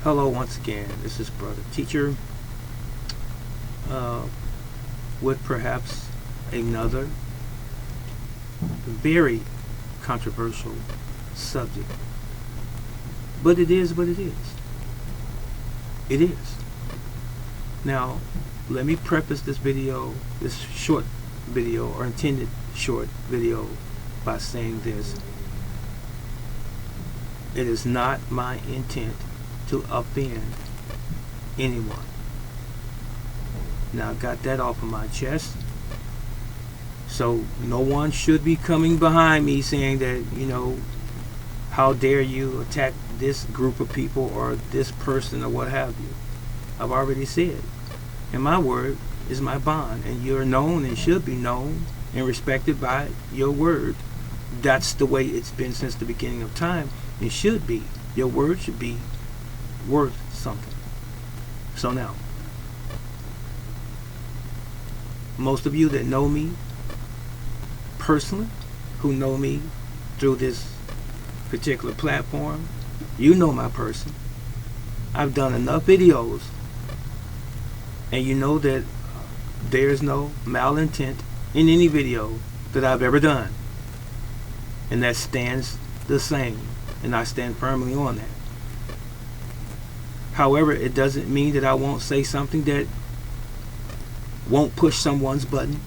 Hello once again, this is Brother Teacher with perhaps another very controversial subject. But it is what it is. It is. Now, let me preface this video, this short video, or intended short video, by saying this. It is not my intent to offend anyone. Now I got that off of my chest. So no one should be coming behind me saying that, how dare you attack this group of people or this person or what have you. I've already said. And my word is my bond. And you're known and should be known and respected by your word. That's the way it's been since the beginning of time. It should be. Your word should be worth something. So now, most of you that know me personally, who know me through this particular platform, you know my person. I've done enough videos, and you know that there's no malintent in any video that I've ever done, and that stands the same, and I stand firmly on that. However, it doesn't mean that I won't say something that won't push someone's button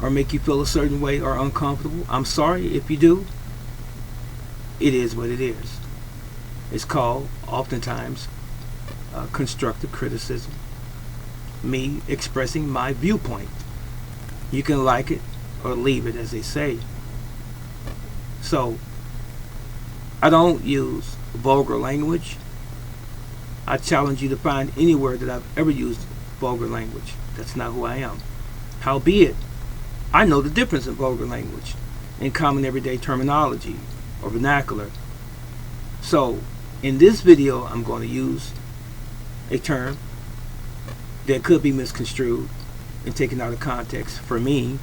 or make you feel a certain way or uncomfortable. I'm sorry if you do. It is what it is. It's called, oftentimes, constructive criticism. Me expressing my viewpoint. You can like it or leave it, as they say. So, I don't use vulgar language. I challenge you to find anywhere that I've ever used vulgar language. That's not who I am. Howbeit, I know the difference in vulgar language and common everyday terminology or vernacular. So, in this video, I'm going to use a term that could be misconstrued and taken out of context. For me,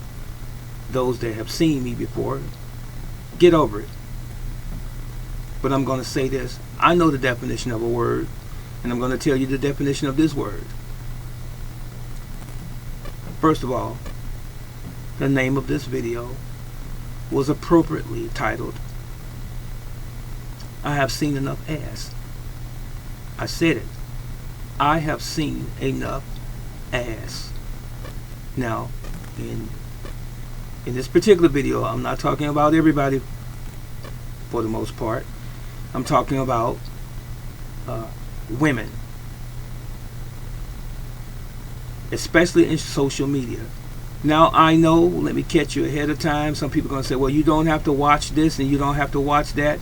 those that have seen me before, get over it. But I'm going to say this. I know the definition of a word, and I'm going to tell you the definition of this word. First of all, the name of this video was appropriately titled, I Have Seen Enough Ass. I said it. I have seen enough ass. Now, in this particular video, I'm not talking about everybody for the most part. I'm talking about women, especially in social media. Now, I know, let me catch you ahead of time, some people are going to say, well, you don't have to watch this and you don't have to watch that.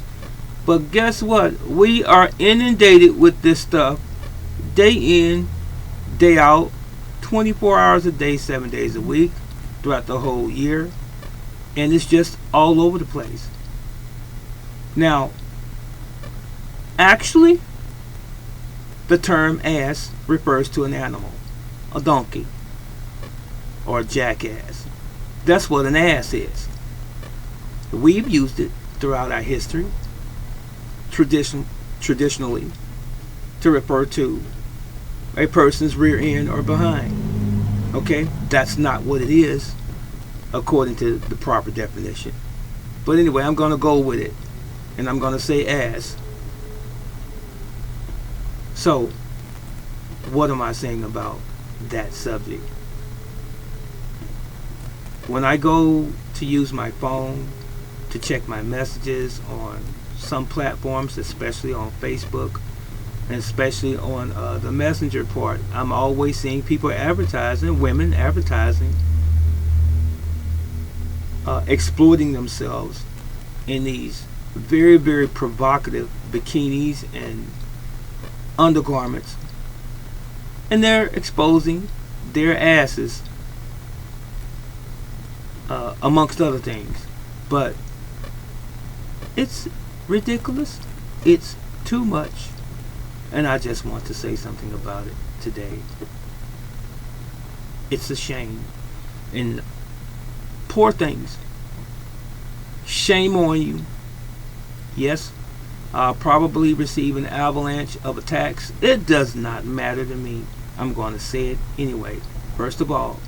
But guess what? We are inundated with this stuff day in, day out, 24 hours a day, 7 days a week, throughout the whole year. And it's just all over the place. Now, actually, the term ass refers to an animal, a donkey, or a jackass. That's what an ass is. We've used it throughout our history, traditionally, to refer to a person's rear end or behind. Okay? That's not what it is, according to the proper definition. But anyway, I'm going to go with it, and I'm going to say ass. So, what am I saying about that subject? When I go to use my phone to check my messages on some platforms, especially on Facebook, and especially on the messenger part, I'm always seeing people advertising, women advertising, exploiting themselves in these very, very provocative bikinis and undergarments, and they're exposing their asses, amongst other things. But it's ridiculous. It's too much, and I just want to say something about it today. It's a shame. And poor things. Shame on you. Yes, I'll probably receive an avalanche of attacks. It does not matter to me. I'm going to say it anyway. First of all,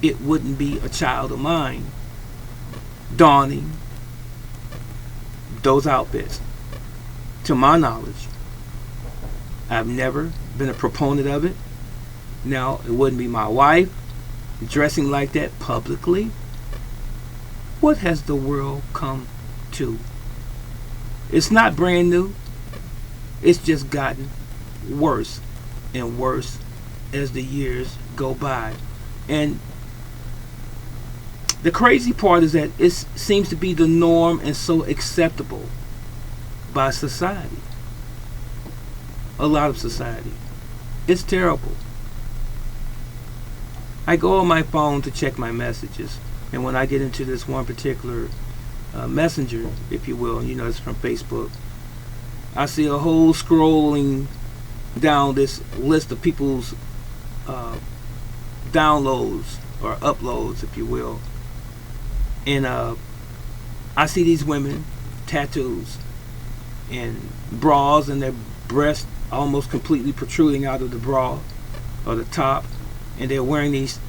it wouldn't be a child of mine donning those outfits. To my knowledge, I've never been a proponent of it. Now, it wouldn't be my wife dressing like that publicly. What has the world come to? It's not brand new. It's just gotten worse and worse as the years go by. And the crazy part is that it seems to be the norm and so acceptable by society. A lot of society. It's terrible. I go on my phone to check my messages, and when I get into this one particular messenger, if you will, it's from Facebook, I see a whole scrolling down this list of people's downloads or uploads, if you will. And I see these women, tattoos and bras, and their breasts almost completely protruding out of the bra or the top, and they're wearing these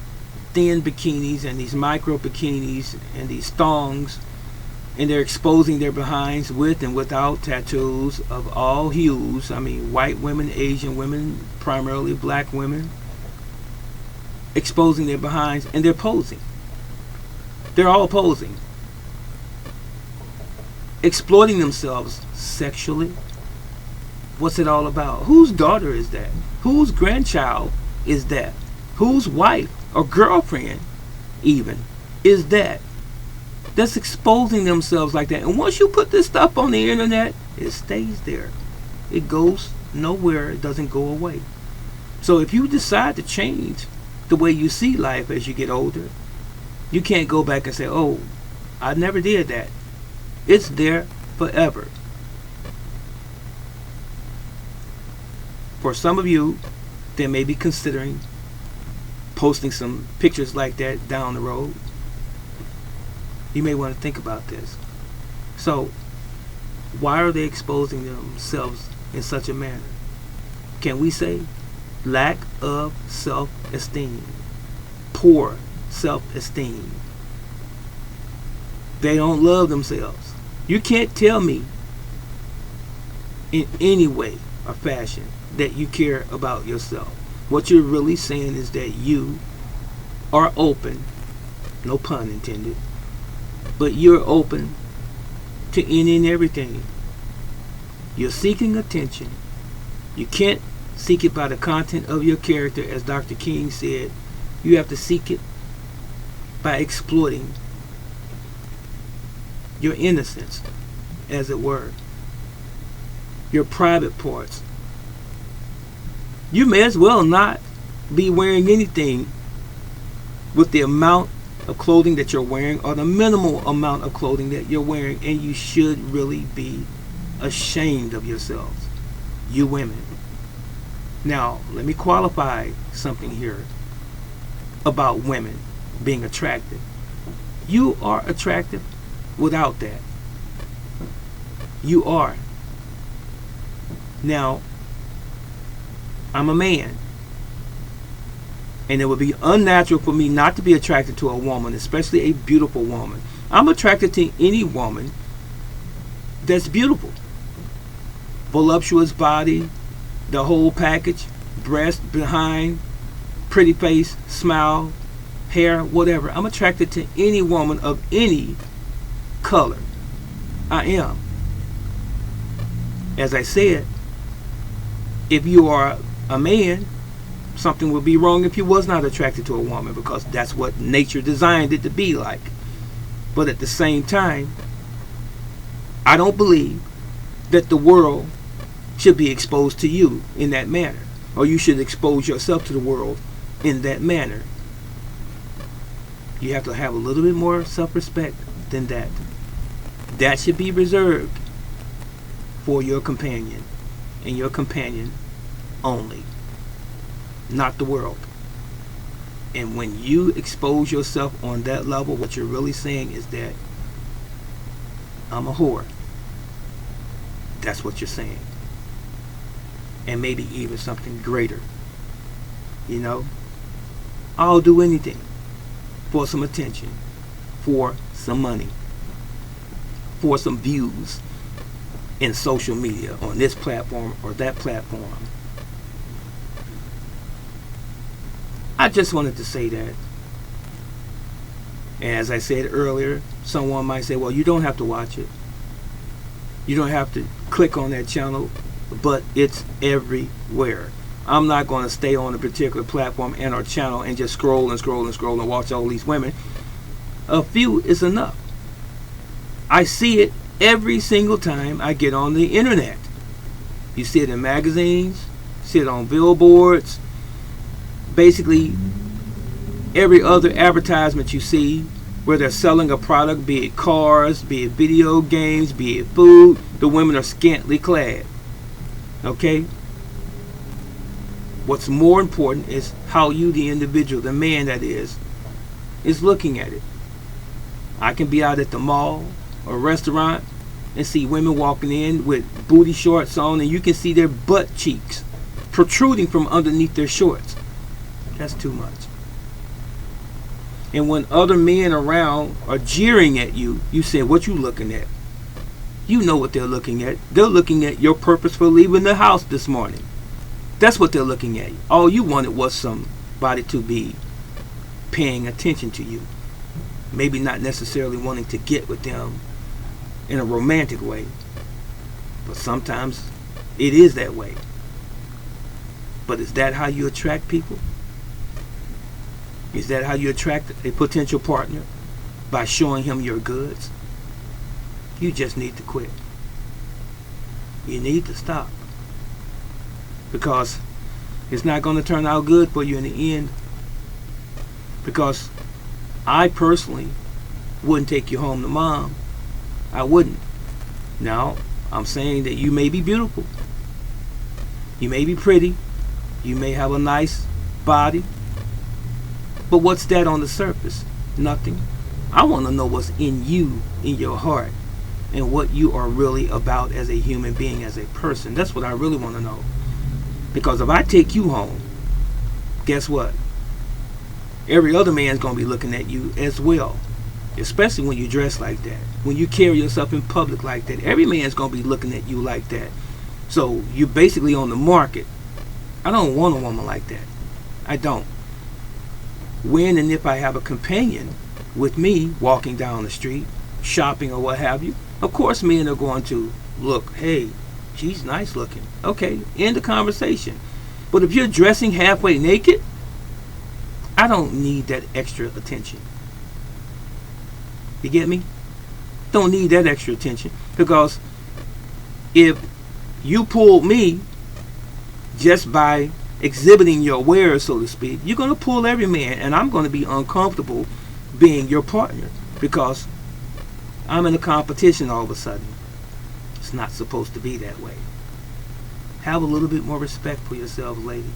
thin bikinis and these micro bikinis and these thongs, and they're exposing their behinds with and without tattoos of all hues. I mean, white women, Asian women, primarily black women, exposing their behinds, and they're posing. They're all posing, exploiting themselves sexually. What's it all about? Whose daughter is that? Whose grandchild is that? Whose wife or girlfriend even is that? That's exposing themselves like that. And once you put this stuff on the internet, it stays there. It goes nowhere. It doesn't go away. So if you decide to change the way you see life as you get older, you can't go back and say, oh, I never did that. It's there forever. For some of you that may be considering posting some pictures like that down the road, you may want to think about this. So, why are they exposing themselves in such a manner? Can we say lack of self-esteem, poor self-esteem? They don't love themselves. You can't tell me in any way or fashion that you care about yourself. What you're really saying is that you are open, no pun intended, but you're open to any and everything. You're seeking attention. You can't seek it by the content of your character, as Dr. King said. You have to seek it by exploiting your innocence, as it were, your private parts. You may as well not be wearing anything with the amount of clothing that you're wearing, or the minimal amount of clothing that you're wearing, and you should really be ashamed of yourselves, you women. Now, let me qualify something here about women being attractive. You are attractive without that. You are. Now, I'm a man, and it would be unnatural for me not to be attracted to a woman, especially a beautiful woman. I'm attracted to any woman that's beautiful. Voluptuous body, the whole package, breast, behind, pretty face, smile, hair, whatever. I'm attracted to any woman of any color. I am. As I said, if you are a man, something would be wrong if you was not attracted to a woman, because that's what nature designed it to be like. But at the same time, I don't believe that the world should be exposed to you in that manner, or you should expose yourself to the world in that manner. You have to have a little bit more self-respect than that. That should be reserved for your companion, and your companion only, not the world. And when you expose yourself on that level, what you're really saying is that I'm a whore. That's what you're saying. And maybe even something greater. You know? I'll do anything for some attention, for some money, for some views in social media, on this platform or that platform. I just wanted to say that. And as I said earlier, someone might say, well, you don't have to watch it. You don't have to click on that channel, but it's everywhere. I'm not going to stay on a particular platform and our channel and just scroll and scroll and scroll and watch all these women. A few is enough. I see it every single time I get on the internet. You see it in magazines, see it on billboards, basically every other advertisement you see where they're selling a product, be it cars, be it video games, be it food, the women are scantily clad. Okay? What's more important is how you, the individual, the man that is looking at it. I can be out at the mall or restaurant and see women walking in with booty shorts on, and you can see their butt cheeks protruding from underneath their shorts. That's too much. And when other men around are jeering at you, you say, what you looking at? You know what they're looking at. They're looking at your purpose for leaving the house this morning. That's what they're looking at. All you wanted was somebody to be paying attention to you. Maybe not necessarily wanting to get with them in a romantic way. But sometimes it is that way. But is that how you attract people? Is that how you attract a potential partner? By showing him your goods? You just need to quit. You need to stop. Because it's not going to turn out good for you in the end. Because I personally wouldn't take you home to mom. I wouldn't. Now, I'm saying that you may be beautiful. You may be pretty. You may have a nice body. But what's that on the surface? Nothing. I want to know what's in you, in your heart, and what you are really about as a human being, as a person. That's what I really want to know. Because if I take you home, guess what? Every other man's going to be looking at you as well. Especially when you dress like that. When you carry yourself in public like that. Every man's going to be looking at you like that. So you're basically on the market. I don't want a woman like that. I don't. When and if I have a companion with me walking down the street, shopping or what have you, of course men are going to look, hey, she's nice looking. Okay, end the conversation. But if you're dressing halfway naked, I don't need that extra attention. You get me? Don't need that extra attention. Because if you pulled me just by exhibiting your wares, so to speak, you're going to pull every man, and I'm going to be uncomfortable being your partner because I'm in a competition all of a sudden. It's not supposed to be that way. Have a little bit more respect for yourselves, ladies.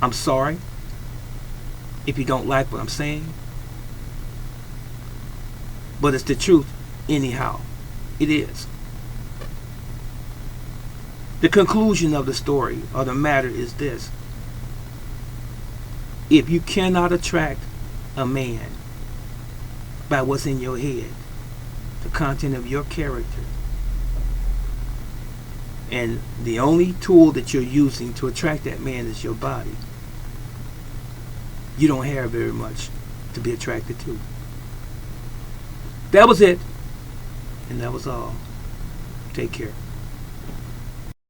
I'm sorry if you don't like what I'm saying, but it's the truth anyhow. It is. The conclusion of the story or the matter is this. If you cannot attract a man by what's in your head, the content of your character, and the only tool that you're using to attract that man is your body, you don't have very much to be attracted to. That was it. And that was all. Take care.